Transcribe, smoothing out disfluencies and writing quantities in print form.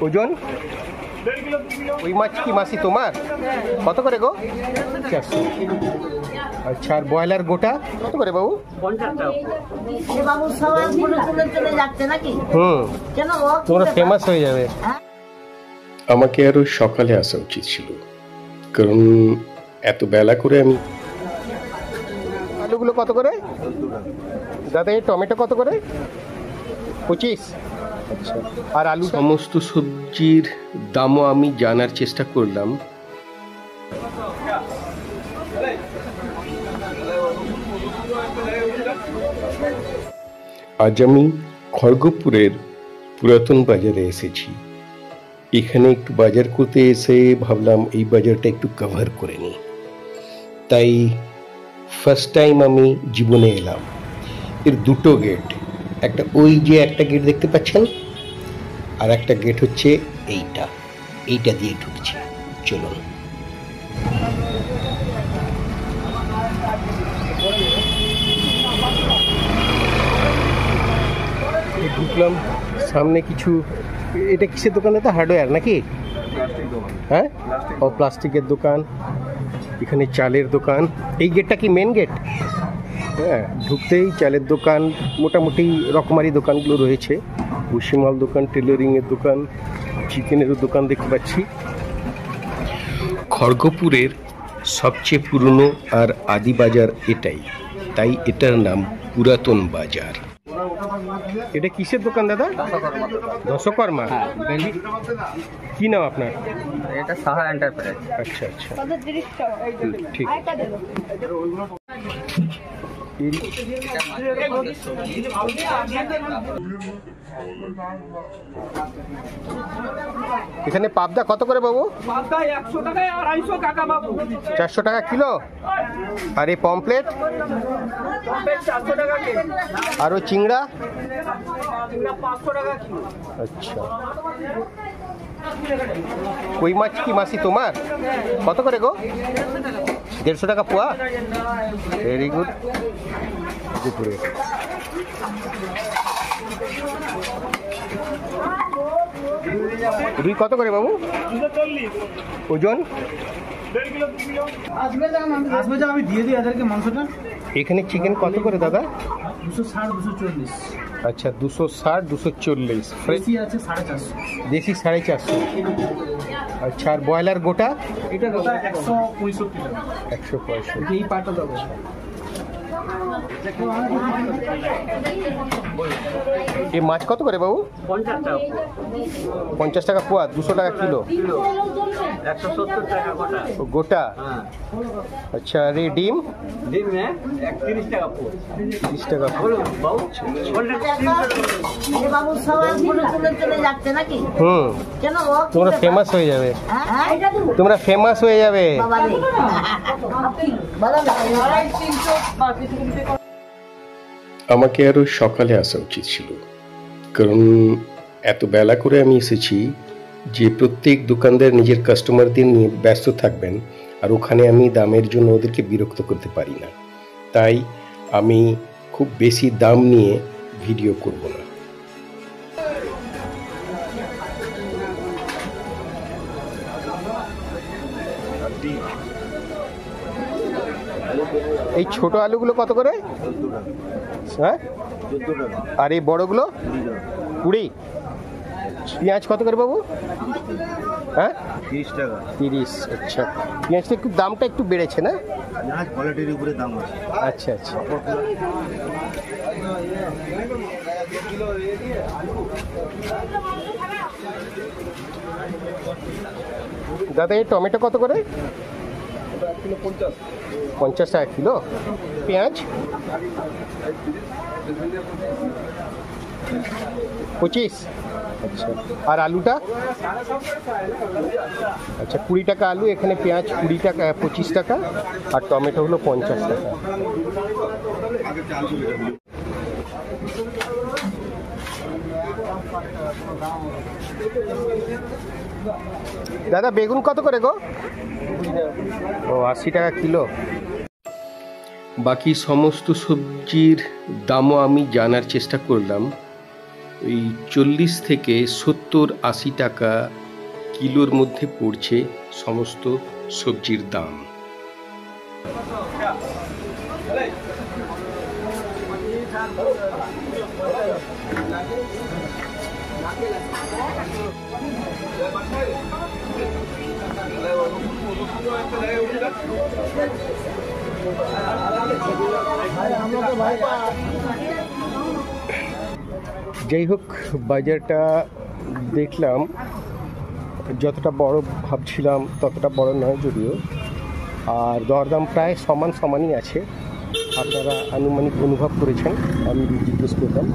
ওজন ওই মাছ কি মাসি তোমার? কত করে গো? 400। আচ্ছা, আর ব্রয়লার গোটা কত করে বাবু? 50 টাকা। তোমরা ফেমাস হয়ে যাবে। আমাকে আরো সকালে আসা উচিত ছিল, কারণ এত বেলা করে আমি। আলুগুলো কত করে দাদা? এই টমেটো কত করে? 25। আচ্ছা, আর আলু? সমস্ত সবজির দামও আমি জানার চেষ্টা করলাম। আজ আমি খড়গপুরের পুরাতন বাজারে এসেছি। এখানে একটু বাজার করতে এসে ভাবলাম এই বাজারটা একটু কভার করে নিই, তাই ফার্স্ট টাইম আমি জীবনে এলাম। এর দুটো গেট, একটা ওই যে একটা গেট দেখতে পাচ্ছেন, আর একটা গেট হচ্ছে এইটা দিয়ে ঢুকছি। চলুন। ঢুকলাম, সামনে কিছু, এটা কিসের দোকান? এটা হার্ডওয়্যার নাকি? হ্যাঁ, ও প্লাস্টিকের দোকান। এখানে চালের দোকান। এই গেটটা কি মেন গেট? হ্যাঁ, ঢুকতেই চালের দোকান, মোটামুটি রকমারি দোকানগুলো রয়েছে। ভুসিমাল দোকান, টেলারিংয়ের দোকান, চিকেনেরও দোকান দেখতে পাচ্ছি। খড়গপুরের সবচেয়ে পুরনো আর আদি বাজার এটাই, তাই এটার নাম পুরাতন বাজার। এটা কিসের দোকান দাদা? দশকর্মা। কি নাম আপনার? এটা সাহা এন্টারপ্রাইজ। আচ্ছা আচ্ছা, ঠিক। এখানে পাবদা কত করে বাবু? 100 টাকা, 250 টাকা বাবু। 400 টাকা কিলো। আর এই পমপ্লেট? 400 টাকা কিলো। আর ওই চিংড়া? 500 টাকা কিলো। আচ্ছা, কই মাছ কি মাসি তোমার? কত করে গো? 150 টাকা পোয়া। Very good. দুপুরে রুই কত করে বাবু? 240। ওজন? 1.5 কিলো 2 কিলো। আসবে যা আমি দিয়ে দিই এদেরকে মাংসটা। এখানে চিকেন কত করে দাদা? 260 240। আচ্ছা, 260 240। দেশি আছে 450। দেশি 450। আচ্ছা, আর ব্রয়লার গোটা? এটা গোটা 165 টাকা। 165। এই পাটা দাও। এই মাছ কত করে বাবু? 50 টাকা। 50 টাকা পোয়া, 200 টাকা কিলো। 170 টাকা গোটা। গোটা? হ্যাঁ। আচ্ছা, আর এই ডিম? ডিম 30 টাকা পুরো। 30 টাকা। তোমরা ফেমাস হয়ে যাবে, তোমরা ফেমাস হয়ে যাবে। আমাকে আরো সকালে আসা উচিত ছিল, কারণ এত বেলা করে আমি এসেছি যে প্রত্যেক দোকানদার নিজের কাস্টমারদের নিয়ে ব্যস্ত থাকবেন, আর ওখানে আমি দামের জন্য ওদেরকে বিরক্ত করতে পারি না, তাই আমি খুব বেশি দাম নিয়ে ভিডিও করব না। এই ছোট আলুগুলো কত করে? হ্যাঁ, আর এই বড়গুলো 20। পেঁয়াজ কত করে বাবু? হ্যাঁ, 30 টাকা। 30। আচ্ছা, পেঁয়াজটা একটু দামটা একটু বেড়েছে না? কোয়ালিটির উপরে দাম আছে। আচ্ছা আচ্ছা। দাদা, এই টমেটো কত করে? 50 টাকা কিলো। পেঁয়াজ? 25। আচ্ছা, আর আলুটা? আচ্ছা, 20 টাকা আলু। এখানে পেঁয়াজ 20 টাকা, 25 টাকা, আর টমেটো হলো 50 টাকা। দাদা, বেগুন কত করে গো? ও, 80 টাকা কিলো। বাকি সমস্ত সবজির দামও আমি জানার চেষ্টা করলাম। ওই 40 থেকে 70-80 টাকা কিলোর মধ্যে পড়ছে সমস্ত সবজির দাম। যাই হোক, বাজারটা দেখলাম যতটা বড় ভাবছিলাম ততটা বড় নয় যদিও, আর দরদাম প্রায় সমানই আছে। আপনারা আনুমানিক অনুভব করেছেন, আমি জিজ্ঞেস করলাম।